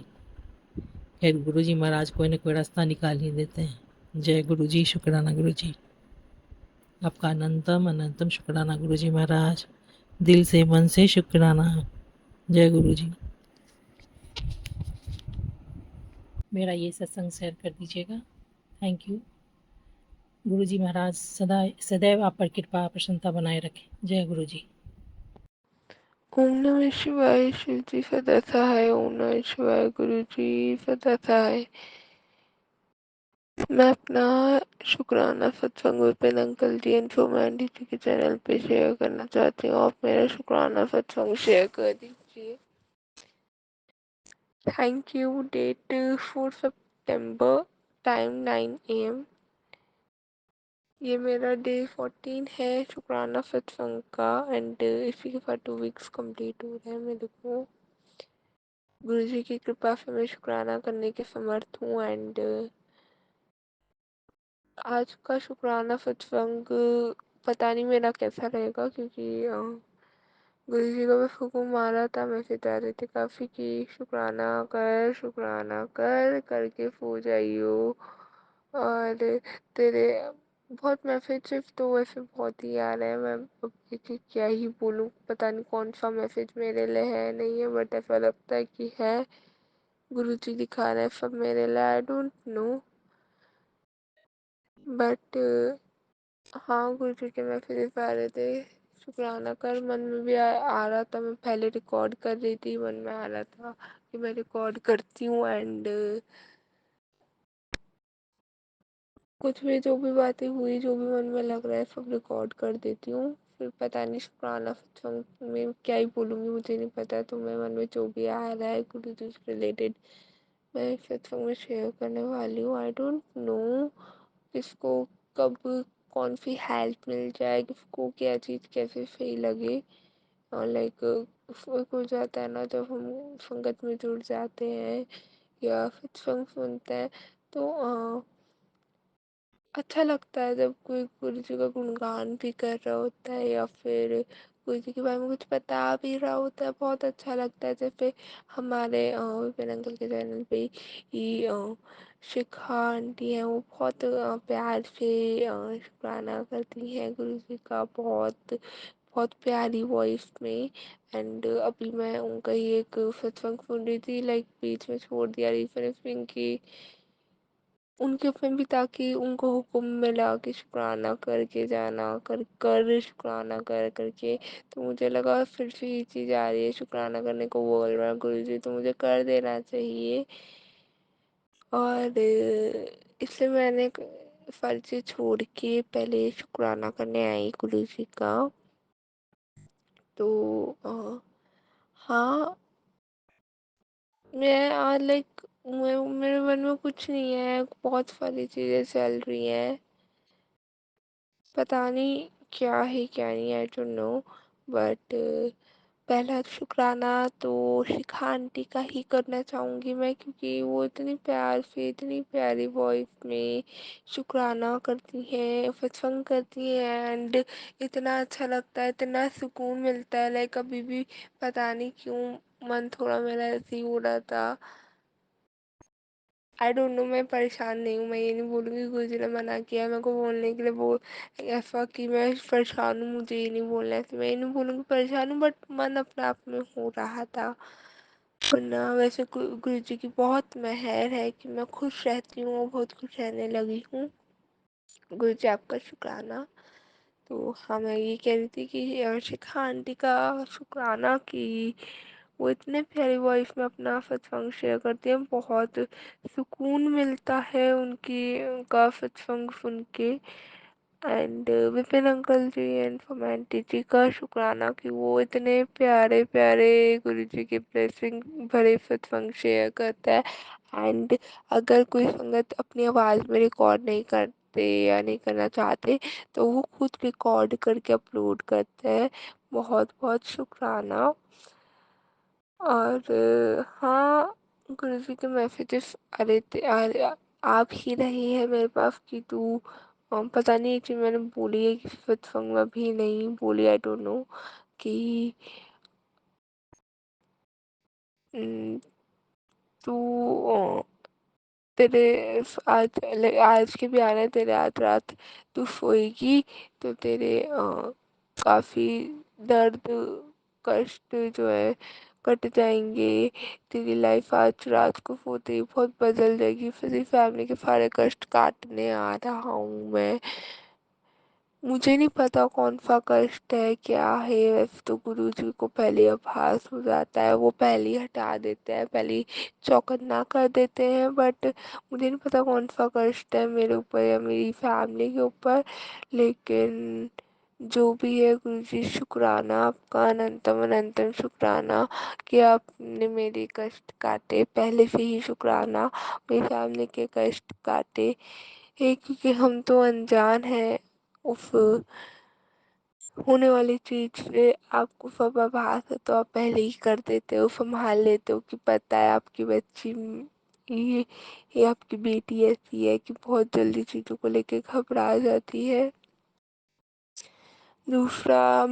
खैर गुरु जी महाराज कोई ना कोई रास्ता निकाल ही देते हैं। जय गुरु जी, शुक्राना गुरु जी, आपका अनंतम अनंतम शुक्राना गुरु जी महाराज, दिल से मन से शुक्राना। जय गुरु जी। मेरा ये सत्संग शेयर कर दीजिएगा। Thank you. गुरु जी महाराज सदा सदैव आप पर कृपा प्रसन्नता बनाए रखें। जय गुरु जी। ओम नमः शिवाय। शिव जी सदा सहाय। ओम नमः शिवाय। गुरु जी सदा सहाय। मैं अपना शुक्राना सत्संग Vipin uncle ji and Soma aunty ji के चैनल पे शेयर करना चाहती हूँ। आप मेरा शुक्राना सत्संग शेयर कर दीजिए। Thank you. डेट 4 सितंबर, टाइम 9 AM। ये मेरा डे 14 है शुक्राना सत्संग का एंड इसी के साथ 2 वीक्स कंप्लीट हो रहे हैं मेरे को। गुरु जी की कृपा से मैं शुक्राना करने के समर्थ हूँ एंड आज का शुक्राना सत्संग पता नहीं मेरा कैसा रहेगा, क्योंकि गुरु जी का बस हुक्म मारा था, मैसेज आ रहे थे काफ़ी कि शुक्राना कर करके सो जाइयो। और तेरे बहुत मैसेज तो वैसे बहुत ही आ रहे हैं। मैं अब देखिए क्या ही बोलूँ, पता नहीं कौन सा मैसेज मेरे लिए है नहीं है, बट ऐसा लगता है कि है। गुरु जी दिखा रहे हैं सब मेरे लिए। आई डोंट नो, बट हाँ गुरु जी के मैसेज आ रहे थे शुक्राना कर। मन में भी आ रहा था, मैं पहले रिकॉर्ड कर रही थी, मन में आ रहा था कि मैं रिकॉर्ड करती हूँ एंड कुछ भी जो भी बातें हुई, जो भी मन में लग रहा है सब रिकॉर्ड कर देती हूँ। फिर पता नहीं शुक्राना सत्संग में क्या ही बोलूँगी, मुझे नहीं पता। तो मैं मन में जो भी आ रहा है गुरु जी से रिलेटेड मैं सत्संग में शेयर करने वाली हूँ। आई डोंट नो किसको कब कौन सी हेल्प मिल जाए, किसको क्या चीज़ कैसे सही लगे। और लाइक हो जाता है ना जब हम संगत में जुड़ जाते हैं या सत्संग सुनते हैं, तो अच्छा लगता है जब कोई गुरु जी का गुणगान भी कर रहा होता है या फिर गुरु जी के बारे में कुछ बता भी रहा होता है। बहुत अच्छा लगता है। जैसे हमारे विपिन अंकल के चैनल पे ही शिखा आंटी हैं, वो बहुत प्यार से शुक्राना करती हैं गुरु जी का, बहुत बहुत प्यारी वॉइस में। एंड अभी मैं उनका ही एक सत्संग सुन रही थी, लाइक बीच में छोड़ दिया रेफरेंस की उनके उसमें भी, ताकि उनको हुक्म मिला कि शुक्राना करके जाना, कर शुक्राना कर करके। तो मुझे लगा फिर से ये चीज़ आ रही है, शुक्राना करने को बोल रहा है गुरु जी, तो मुझे कर देना चाहिए। और इसलिए मैंने फर्जी छोड़ के पहले शुक्राना करने आई गुरु जी का। तो हाँ, मैं लाइक मेरे मन में कुछ नहीं है, बहुत सारी चीज़ें चल रही हैं, पता नहीं क्या है क्या नहीं, आई डोंट नो। बट पहला शुक्राना तो शिखा आंटी का ही करना चाहूँगी मैं, क्योंकि वो इतनी प्यार से इतनी प्यारी वॉइस में शुक्राना करती हैं, सत्संग करती हैं एंड इतना अच्छा लगता है, इतना सुकून मिलता है। लाइक अभी भी पता नहीं क्यों मन थोड़ा मेरा ऐसे ही हो रहा था। आई डोंट नो, मैं परेशान नहीं हूँ। मैं ये नहीं बोलूँगी गुरु जी ने मना किया है मेरे को बोलने के लिए, वो ऐसा कि मैं परेशान हूँ, मुझे ये नहीं बोलना है। तो मैं ये नहीं बोलूँगी परेशान हूँ, बट मन अपने आप में हो रहा था। वरना वैसे गुरु जी की बहुत मेहर है कि मैं खुश रहती हूँ और बहुत खुश रहने लगी हूँ। गुरु जी आपका शुक्राना। तो हाँ, मैं ये कह रही थी कि शिखा आंटी का शुक्राना कि वो इतने प्यारी वॉइस में अपना सत्संग शेयर करती हैं, बहुत सुकून मिलता है उनकी उनका सत्संग सुन के। And Vipin uncle ji and फॉर्म आंटी जी का शुक्राना कि वो इतने प्यारे प्यारे गुरु जी की ब्लेसिंग भरे सत्संग शेयर करता है। एंड अगर कोई संगत अपनी आवाज़ में रिकॉर्ड नहीं करते या नहीं करना चाहते तो वो खुद रिकॉर्ड करके अपलोड करते हैं। बहुत बहुत शुक्राना। और हाँ, गुरु जी के मैसेजेस आ रहे थे, आप ही रही है मेरे पास कि तू पता नहीं एक चीज़ मैंने बोली है कि सत्संग में भी नहीं बोली, आई डोंट नो, कि न, तू तेरे आज के भी आना है तेरे, आज रात तू सोएगी तो तेरे काफ़ी दर्द कष्ट जो है कट जाएंगे। तेरी लाइफ आज रात को सोते ही बहुत बदल जाएगी। फिर फैमिली के सारे कष्ट काटने आ रहा हूँ मैं। मुझे नहीं पता कौन सा कष्ट है क्या है, वैसे तो गुरु जी को पहले आभास हो जाता है, वो पहले ही हटा देते हैं, पहले ही चौकन्ना कर देते हैं। बट मुझे नहीं पता कौन सा कष्ट है मेरे ऊपर या मेरी फैमिली के ऊपर। लेकिन जो भी है गुरु जी, शुक्राना आपका, अनंतम अनंतम शुक्राना कि आपने मेरे कष्ट काटे। पहले से ही शुक्राना मेरी फैमिली के कष्ट काटे। क्योंकि हम तो अनजान हैं उस होने वाली चीज से। आपको सब आभास है तो आप पहले ही कर देते हो, संभाल लेते हो कि पता है आपकी बच्ची ये ये आपकी बेटी ऐसी है कि बहुत जल्दी चीज़ों को लेके घबरा जाती है। दूसरा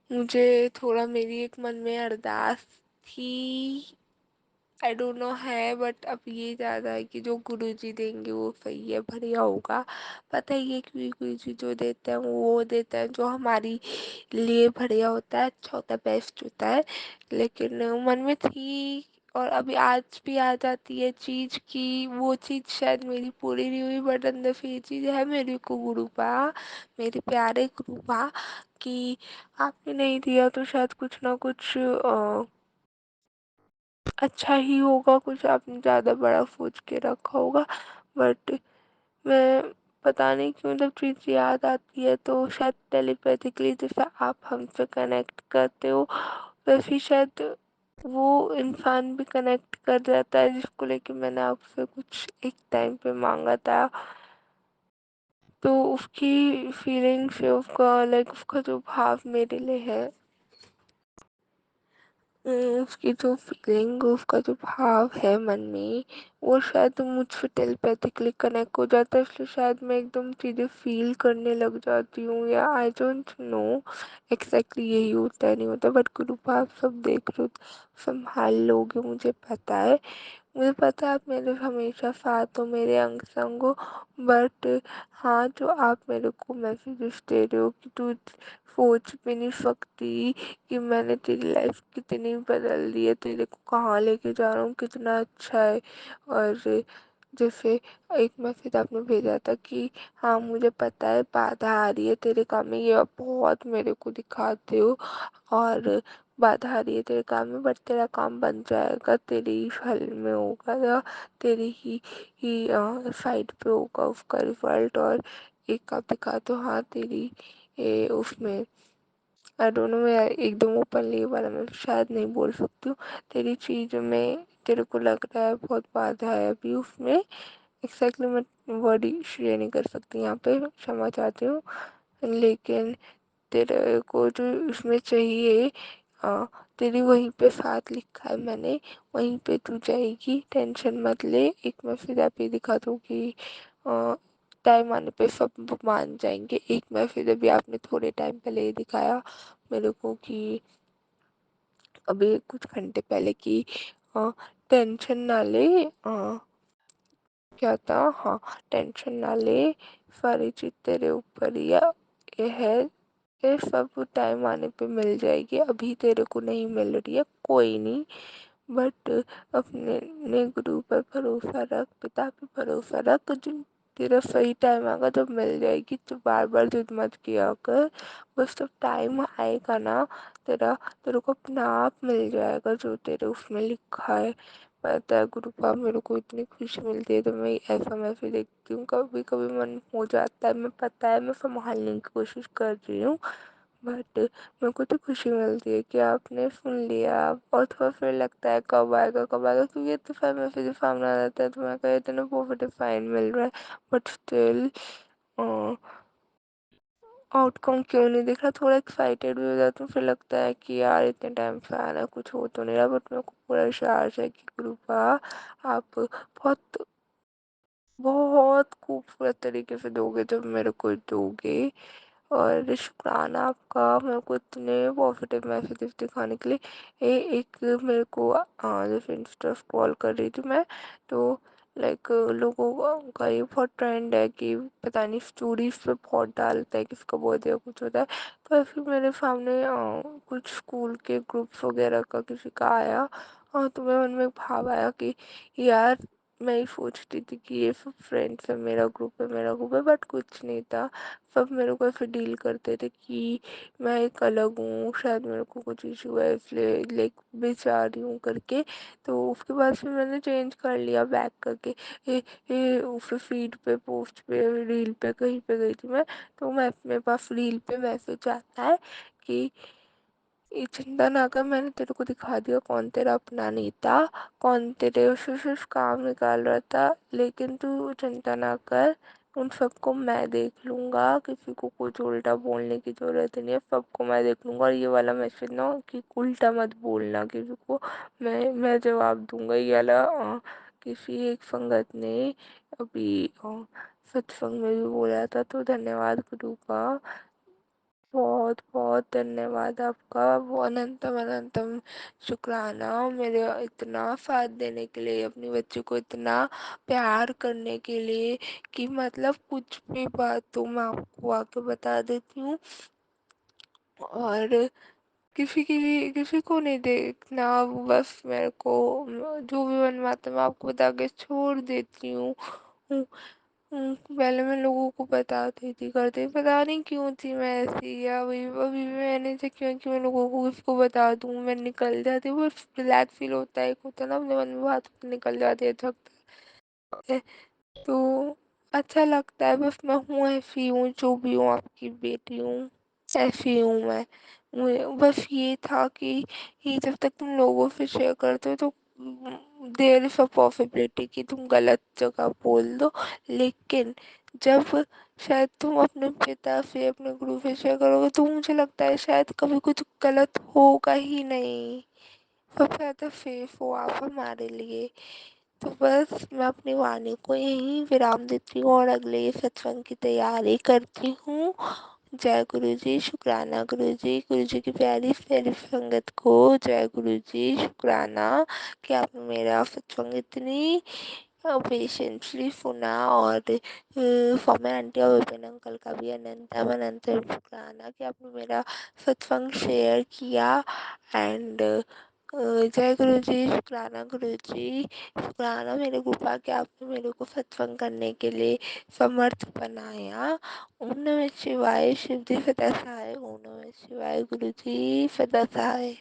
मुझे थोड़ा मेरी एक मन में अरदास थी, आई डोंट नो है, बट अब ये ज़्यादा है कि जो गुरु जी देंगे वो सही है, बढ़िया होगा। पता ही है क्योंकि गुरु जी जो देते हैं वो देते हैं जो हमारी लिए बढ़िया होता है, अच्छा होता है, बेस्ट होता है। लेकिन मन में थी और अभी आज भी आ जाती है चीज़ की वो चीज़ शायद मेरी पूरी नहीं हुई, बट अंदर से ये चीज़ है मेरे को गुरु पा, मेरे प्यारे गुरु पा, कि आपने नहीं दिया तो शायद कुछ ना कुछ अच्छा ही होगा, कुछ आपने ज़्यादा बड़ा सोच के रखा होगा। बट मैं पता नहीं क्यों जब चीज़ याद आती है तो शायद टेलीपैथिकली जैसे आप हमसे कनेक्ट करते हो वैसे ही शायद वो इंसान भी कनेक्ट कर जाता है जिसको लेके मैंने आपसे कुछ एक टाइम पे मांगा था। तो उसकी फीलिंग्स, उसका लाइक उसका जो भाव मेरे लिए है, उसकी जो फीलिंग, उसका जो भाव है मन में, वो शायद मुझसे टेलीपैथिकली कनेक्ट हो जाता है, इसलिए शायद मैं एकदम चीज़ें फील करने लग जाती हूँ, या आई डोंट नो एग्जैक्टली यही होता है नहीं होता। बट कृपा आप सब देख लो, संभाल लोगे, मुझे पता है, मुझे पता है आप मेरे हमेशा साथ हो, मेरे अंग संग हो। बट हाँ, जो आप मेरे को मैसेजेस दे रहे हो कि तू सोच भी नहीं सकती कि मैंने तेरी लाइफ कितनी बदल दी है, तेरे को कहाँ लेके जा रहा हूँ, कितना अच्छा है। और जैसे एक मैसेज आपने भेजा था कि हाँ मुझे पता है बाधा आ रही है तेरे काम में, ये आप बहुत मेरे को दिखाते हो, और बाधा आ रही है तेरे काम में, बट तेरा काम बन जाएगा, तेरी ही फल में होगा, या तेरी ही साइड पे होगा उसका रिजल्ट। और एक आप दिखाते हो हाँ तेरी उसमें, आई डोंट नो, मैं एकदम ओपनली ये वाला मैं शायद नहीं बोल सकती हूँ, तेरी चीज़ में तेरे को लग रहा है बहुत बाधा है अभी उसमें, एग्जैक्टली मैं वर्ड शेयर नहीं कर सकती यहाँ पे, क्षमा चाहती हूँ। लेकिन तेरे को जो उसमें चाहिए तेरी वहीं पे साथ लिखा है मैंने, वहीं पे तू जाएगी, टेंशन मत ले। एक मैं फिर आप ये दिखा दूँ कि टाइम आने पे सब मान जाएंगे। एक मैं फिर अभी आपने थोड़े टाइम पहले ये दिखाया मेरे को कि अभी कुछ घंटे पहले की टेंशन ना ले, क्या था, हाँ, टेंशन ना ले, सारी चीज़ तेरे ऊपर ही ये है, ये सब टाइम आने पे मिल जाएगी, अभी तेरे को नहीं मिल रही है कोई नहीं। बट अपने ने गुरु पर भरोसा रख, पिता पे भरोसा रख, जो तेरा सही टाइम आएगा जब मिल जाएगी, तो बार बार जिद मत किया कर, बस जब टाइम आएगा ना तेरा, तेरे को अपना आप मिल जाएगा जो तेरे उसमें लिखा है। पता है गुरुपा मेरे को इतनी खुशी मिलती है, तो मैं ऐसा मैसेज देखती हूँ कभी कभी मन हो जाता है, मैं पता है मैं संभालने की कोशिश कर रही हूँ, बट मेरे को तो खुशी मिलती है कि आपने सुन लिया। और थोड़ा फिर लगता है कब आएगा, क्योंकि इतने सारे मैसेज सामने आ जाते हैं, तो मैं कहा इतने पॉजिटिव साइन मिल रहा है, बट स्टिल आउटकम क्यों नहीं दिख रहा, थोड़ा एक्साइटेड भी हो जाती हूँ, फिर लगता है कि यार इतने टाइम से आ रहा है, कुछ हो तो नहीं रहा, बट मेरे को पूरा विश्वास है कि कृपा आप बहुत बहुत खूबसूरत तरीके से दोगे जब मेरे को दोगे। और शुक्राना आपका मेरे को इतने पॉजिटिव मैसेजेस दिखाने के लिए। एक मेरे को जैसे इंस्टा स्क्रॉल कर रही थी मैं, तो लाइक लोगों का ये बहुत ट्रेंड है कि पता नहीं स्टोरीज पे बहुत डालता है किसका बर्थडे या कुछ होता है, तो ऐसे मेरे सामने कुछ स्कूल के ग्रुप्स वगैरह का किसी का आया, तो मेरे मन में एक भाव आया कि यार मैं ही सोचती थी कि ये सब फ्रेंड्स है, मेरा ग्रुप है, बट कुछ नहीं था, सब मेरे को ऐसे डील करते थे कि मैं एक अलग हूँ, शायद मेरे को कुछ इशू है इसलिए लाइक बेचा रही हूँ करके। तो उसके बाद फिर मैंने चेंज कर लिया बैक करके, फिर फीड पे पोस्ट पे रील पे कहीं पे गई थी मैं, तो मैं मेरे पास रील पे मैसेज आता है कि ये चिंता ना कर, मैंने तेरे को दिखा दिया कौन तेरा अपना नहीं था, कौन तेरे से सिर्फ काम निकाल रहा था, लेकिन तू चिंता ना कर, उन सबको मैं देख लूँगा, किसी को कुछ उल्टा बोलने की ज़रूरत नहीं है, सबको मैं देख लूँगा। और ये वाला मैसेज ना कि उल्टा मत बोलना किसी को, मैं जवाब दूँगा, ये वाला किसी एक संगत ने अभी सत्संग में भी बोला था, तो धन्यवाद गुरु का, बहुत बहुत धन्यवाद आपका, वो अनंतम अनंतम शुक्राना मेरे इतना साथ देने के लिए, अपनी बच्ची को इतना प्यार करने के लिए, कि मतलब कुछ भी बात हो मैं आपको आके बता देती हूँ, और किसी को नहीं देखना, बस मेरे को जो भी बनवाता मैं आपको बता के छोड़ देती हूँ। पहले मैं लोगों को बताती थी करती, पता नहीं क्यों थी मैं ऐसी, या अभी अभी भी मैंने से क्यों कि मैं लोगों को किसको बता दूँ, मैं निकल जाती हूँ, बस रिलैक्स फील होता है, एक होता है ना अपने मन में बात निकल जाती है, थकता है, तो अच्छा लगता है, बस मैं हूँ ऐसी हूँ, जो भी हूँ आपकी बेटी हूँ, ऐसी हूँ मैं। मुझे बस ये था कि ये जब तक तुम लोगों से शेयर करते हो तो देयर इज अ पॉसिबिलिटी कि तुम गलत जगह बोल दो, लेकिन जब शायद तुम अपने पिता से अपने गुरु से शेयर करोगे तो मुझे लगता है शायद कभी कुछ गलत होगा ही नहीं, सबसे ज़्यादा सेफ हो आप हमारे लिए। तो बस मैं अपनी वाणी को यहीं विराम देती हूँ और अगले सत्संग की तैयारी करती हूँ। जय गुरु जी, शुक्राना गुरु जी की प्यारी प्यारी संगत को जय गुरु जी, शुक्राना कि आपने मेरा सत्संग इतनी पेशेंटली सुना, और सौम्या आंटी और विपिन अंकल का भी अनंत अनंत शुक्राना कि आपने मेरा सत्संग शेयर किया। एंड जय गुरु जी, शुक्राना गुरु जी, शुक्राना मेरे कृपा कि आपने मेरे को सत्संग करने के लिए समर्थ बनाया। ओम नमः शिवाय, शिव जी सदा सहाय, ओम नमः शिवाय, गुरु जी सदा सहाय।